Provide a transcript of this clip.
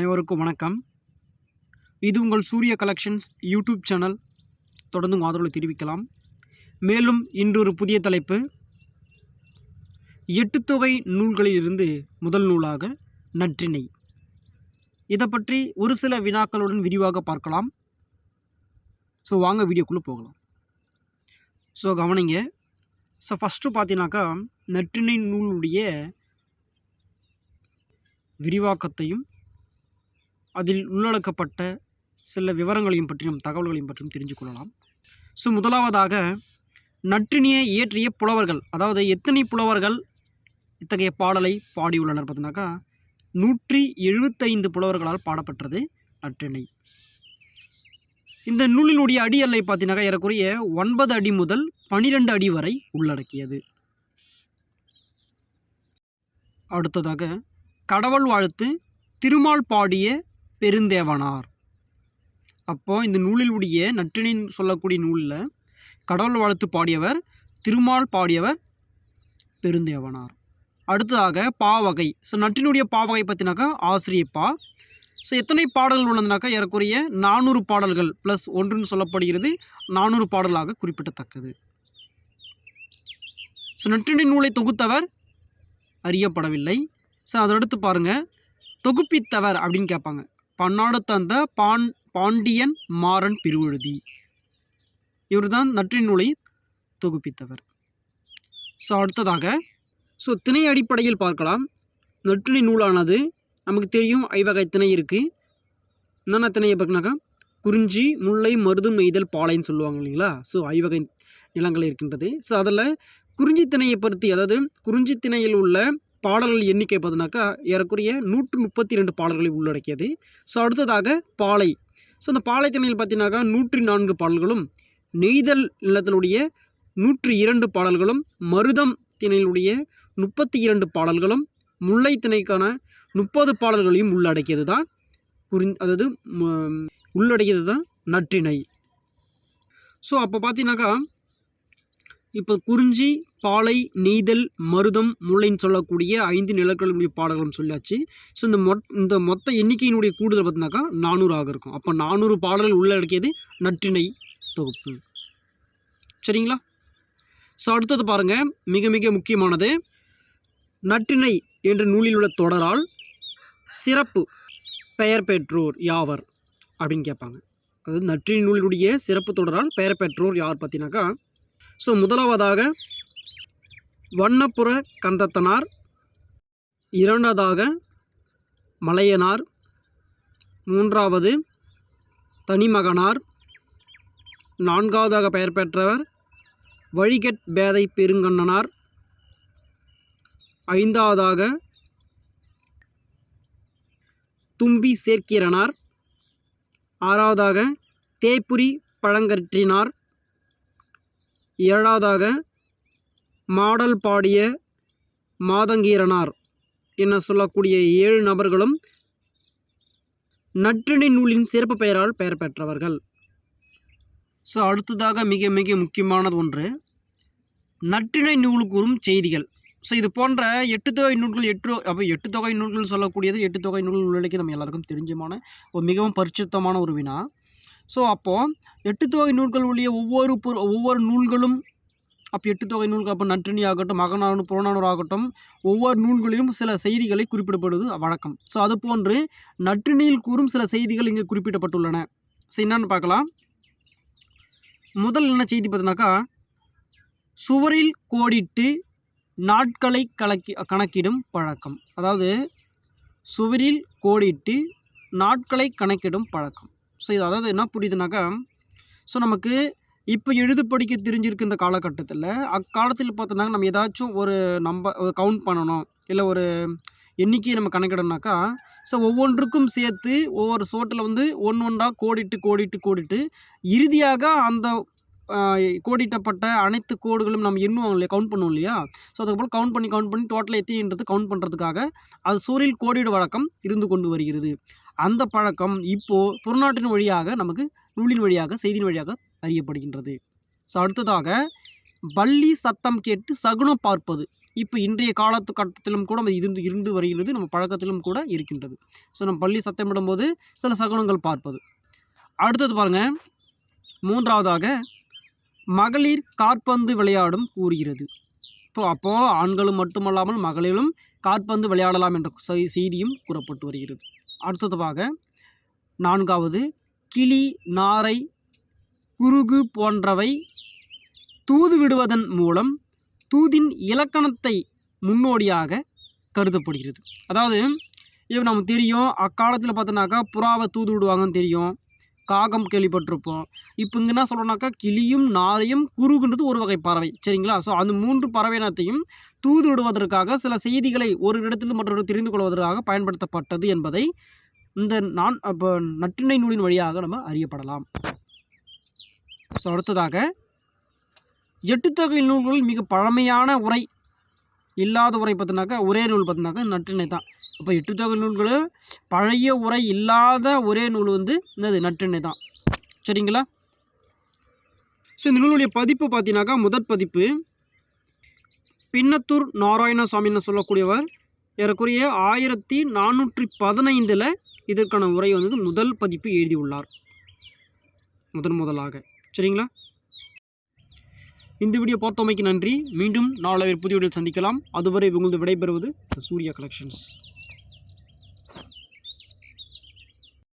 அனைவருக்கும் வணக்கம். இது உங்கள் சூர்யா கலெக்ஷன்ஸ் யூடியூப் சேனல். தொடர்ந்து உங்கள் ஆதரவு தெரிவிக்கலாம். மேலும் இன்றொரு புதிய தலைப்பு, 8 தொகை நூல்களிலிருந்து முதல் நூலாக நற்றிணை. இதை பற்றி ஒரு சில வினாக்களுடன் விரிவாக பார்க்கலாம். வாங்க வீடியோக்குள்ளே போகலாம். கவனிங்க. ஃபஸ்ட்டு பார்த்தீங்கன்னாக்கா நற்றிணை நூலுடைய விரிவாக்கத்தையும் அதில் உள்ளடக்கப்பட்ட சில விவரங்களையும் பற்றியும் தகவல்களையும் பற்றியும் தெரிஞ்சு கொள்ளலாம். முதலாவதாக நற்றிணையை இயற்றிய புலவர்கள், அதாவது எத்தனை புலவர்கள் இத்தகைய பாடலை பாடியுள்ளனர் பார்த்தீங்கன்னாக்கா 175 புலவர்களால் பாடப்பட்டது நற்றிணை. இந்த நூலினுடைய அடி எல்லை பார்த்தீங்கன்னாக்கா ஏறக்குறைய 9 அடி முதல் 12 அடி வரை உள்ளடக்கியது. அடுத்ததாக கடவுள் வாழ்த்து திருமால் பாடிய பெருந்தேவனார். அப்போது இந்த நூலிலுடைய நற்றிணை சொல்லக்கூடிய நூலில் கடவுள் வாழ்த்து பாடியவர் திருமால் பாடியவர் பெருந்தேவனார். அடுத்ததாக பாவகை. நற்றினுடைய பாவகை பார்த்தினாக்கா ஆசிரியப்பா. எத்தனை பாடல்கள் உள்ளதுனாக்கா ஏறக்குறைய 400 பாடல்கள் ப்ளஸ் 1 சொல்லப்படுகிறது. 400 பாடலாக குறிப்பிடத்தக்கது. நற்றிணை நூலை தொகுத்தவர் அறியப்படவில்லை. அதடுத்து பாருங்கள், தொகுப்பித்தவர் அப்படின்னு கேட்பாங்க. பன்னாடு தந்த பாண்டியன் மாறன் பெருவழுதி, இவர் தான் நற்றிணை நூலை தொகுப்பித்தவர். அடுத்ததாக திணை அடிப்படையில் பார்க்கலாம். நற்றிணை நூலானது நமக்கு தெரியும், ஐவகை திணை இருக்குது. என்னென்ன திணையை பார்க்கணாக்கா குறிஞ்சி, முல்லை, மருதம், நெய்தல், பாலைன்னு சொல்லுவாங்க இல்லைங்களா. ஐவகை நிலங்கள் இருக்கின்றது. அதில் குறிஞ்சி திணையை பற்றி, அதாவது குறிஞ்சி திணையில் உள்ள பாடல்கள் எண்ணிக்கை பார்த்தீங்கன்னாக்கா ஏறக்குறைய 132 பாடல்களை உள்ளடக்கியது. அடுத்ததாக பாலை. அந்த பாலை திணையில் பார்த்தீங்கன்னாக்கா 104 பாடல்களும், நெய்தல் நிலத்தினுடைய 102 பாடல்களும், மருதம் திணையினுடைய 32 பாடல்களும், முல்லை திணைக்கான 30 பாடல்களையும் உள்ளடக்கியது தான் உள்ளடக்கியது தான் நற்றிணை. அப்போ பார்த்தீங்கன்னாக்கா இப்போ குறிஞ்சி, பாலை, நெய்தல், மருதம், முல்லைன்னு சொல்லக்கூடிய 5 நிலங்களுடைய பாடல்களும் சொல்லியாச்சு. இந்த மொத்த எண்ணிக்கையினுடைய கூடுதல் பார்த்தீங்கன்னாக்கா 400 இருக்கும். அப்போ 400 பாடல்கள் உள்ளடக்கியது நற்றிணை தொகுப்பு. சரிங்களா. அடுத்தது பாருங்கள், மிக மிக முக்கியமானது, நற்றிணை என்ற நூலில் உள்ள தொடரால் சிறப்பு பெயர் பெற்றோர் யாவர் அப்படின்னு கேட்பாங்க. அதாவது நற்றிணை நூலினுடைய சிறப்பு தொடரால் பெயர் பெற்றோர் யார் பார்த்தீங்கன்னாக்கா முதலாவதாக வண்ணப்புற கந்தத்தனார், இரண்டாவதாக மலையனார், மூன்றாவது தனிமகனார், நான்காவதாக பெயர் பெற்றவர் வழிகட் பேதை பெருங்கண்ணனார், ஐந்தாவதாக தும்பி சேர்க்கிறனார், ஆறாவதாக தேப்புரி பழங்கற்றினார், ஏழாவதாக மாடல் பாடிய மாதங்கீரனார் என சொல்லக்கூடிய 7 நபர்களும் நற்றிணை நூலின் சிறப்பு பெயரால் பெயர் பெற்றவர்கள். அடுத்ததாக மிக மிக முக்கியமானது ஒன்று, நற்றிணை நூல் கூறும் செய்திகள். இது போன்ற 8 தொகை நூல்கள் 8 தொகை நூல்கள் சொல்லக்கூடியது 8 தொகை நூல்கள் உள்ளடக்கி நம்ம எல்லாருக்கும் தெரிஞ்சமான மிகவும் பரிசுத்தமான ஒரு வினா. அப்போது 8 தொகை நூல்கள் உள்ள ஒவ்வொரு நூல்களும், அப்போ 8 தொகை நூல்கள், அப்போ நற்றிணை ஆகட்டும், மகநானூறு, புறநானூறு ஆகட்டும், ஒவ்வொரு நூல்களிலும் சில செய்திகளை குறிப்பிடப்படுவது வழக்கம். அதுபோன்று நற்றிணையில் கூறும் சில செய்திகள் இங்கே குறிப்பிடப்பட்டுள்ளன. என்னன்னு பார்க்கலாம். முதல் என்ன செய்தி பார்த்தீங்கன்னாக்கா, சுவரில் கோடிட்டு நாட்களை கணக்கிடும் பழக்கம். அதாவது சுவரில் கோடிட்டு நாட்களை கணக்கிடும் பழக்கம். இது அதாவது என்ன புரியுதுனாக்கா, நமக்கு இப்போ எழுது படிக்க தெரிஞ்சிருக்கு இந்த காலகட்டத்தில். அக்காலத்தில் பார்த்தோன்னா நம்ம ஏதாச்சும் ஒரு கவுண்ட் பண்ணணும், இல்லை ஒரு எண்ணிக்கையை நம்ம கணக்கிடணும்னாக்கா ஒவ்வொன்றுக்கும் சேர்த்து ஒவ்வொரு சோட்டில் ஒன்றா கோடிட்டு இறுதியாக அந்த கோடிட்டப்பட்ட அனைத்து கோடுகளும் நம்ம எண்ணுவோம் இல்லையா, கவுண்ட் பண்ணுவோம் இல்லையா. அதுக்கப்புறம் கவுண்ட் பண்ணி டோட்டலாக எத்தனைன்றது கவுண்ட் பண்ணுறதுக்காக அது சூரில் கோடிடு வழக்கம் இருந்து கொண்டு வருகிறது. அந்த பழக்கம் இப்போது புறநாட்டின் வழியாக நமக்கு நூலின் வழியாக செய்தியின் வழியாக அறியப்படுகின்றது. அடுத்ததாக பள்ளி சத்தம் கேட்டு சகுனம் பார்ப்பது. இப்போ இன்றைய கட்டத்திலும் கூட அது இருந்து வருகிறது, நம்ம பழக்கத்திலும் கூட இருக்கின்றது. ஸோ நம்ம பள்ளி சத்தமிடும்போது சில சகுனங்கள் பார்ப்பது. அடுத்தது பாருங்கள், 3வதாக மகளிர் காற்பந்து விளையாடும் கூறுகிறது. அப்போது ஆண்களும் மட்டுமல்லாமல் மகளிரும் காற்பந்து விளையாடலாம் என்ற செய்தியும் கூறப்பட்டு வருகிறது. அடுத்ததாக 4வது கிளி, நாரை, குருகு போன்றவை தூது விடுவதன் மூலம் தூதின் இலக்கணத்தை முன்னோடியாக கருதப்படுகிறது. அதாவது இப்போ நமக்கு தெரியும், அக்காலத்தில் பார்த்தோன்னாக்கா புறாவை தூது விடுவாங்கன்னு தெரியும், காகம் கேள்விப்பட்டிருப்போம். இப்போ இங்கே என்ன சொல்கிறோம்னாக்கா கிளியும் நாரையும் குருகுன்றது ஒரு வகை பறவை, சரிங்களா? ஸோ அந்த 3 பறவை இனத்தையும் தூது விடுவதற்காக சில செய்திகளை ஒரு இடத்தில் மற்றொரு தெரிந்து கொள்வதற்காக பயன்படுத்தப்பட்டது என்பதை இந்த நற்றிணை நூலின் வழியாக நம்ம அறியப்படலாம். ஸோ அடுத்ததாக 8 தொகை நூல்களில் மிக பழமையான உரை இல்லாத உரை பார்த்தினாக்கா ஒரே நூல் பார்த்தினாக்கா நற்றிணை தான். அப்போ 8 தொகை நூல்கள் பழைய உரை இல்லாத ஒரே நூல் என்னது நற்றிணை தான், சரிங்களா? ஸோ இந்த நூலுடைய பதிப்பு பார்த்தீங்கன்னாக்கா முதற் பதிப்பு பின்னத்தூர் நாராயணசாமின்னு சொல்லக்கூடியவர் ஏறக்குறைய 1415 இதற்கான உரை முதல் பதிப்பு எழுதியுள்ளார், முதலாக, சரிங்களா? இந்த வீடியோ பார்த்தமைக்கு நன்றி. மீண்டும் நாளை புதிய வீடியோ சந்திக்கலாம். அதுவரை உங்களது விடைபெறுவது சூர்யா கலெக்ஷன்ஸ்.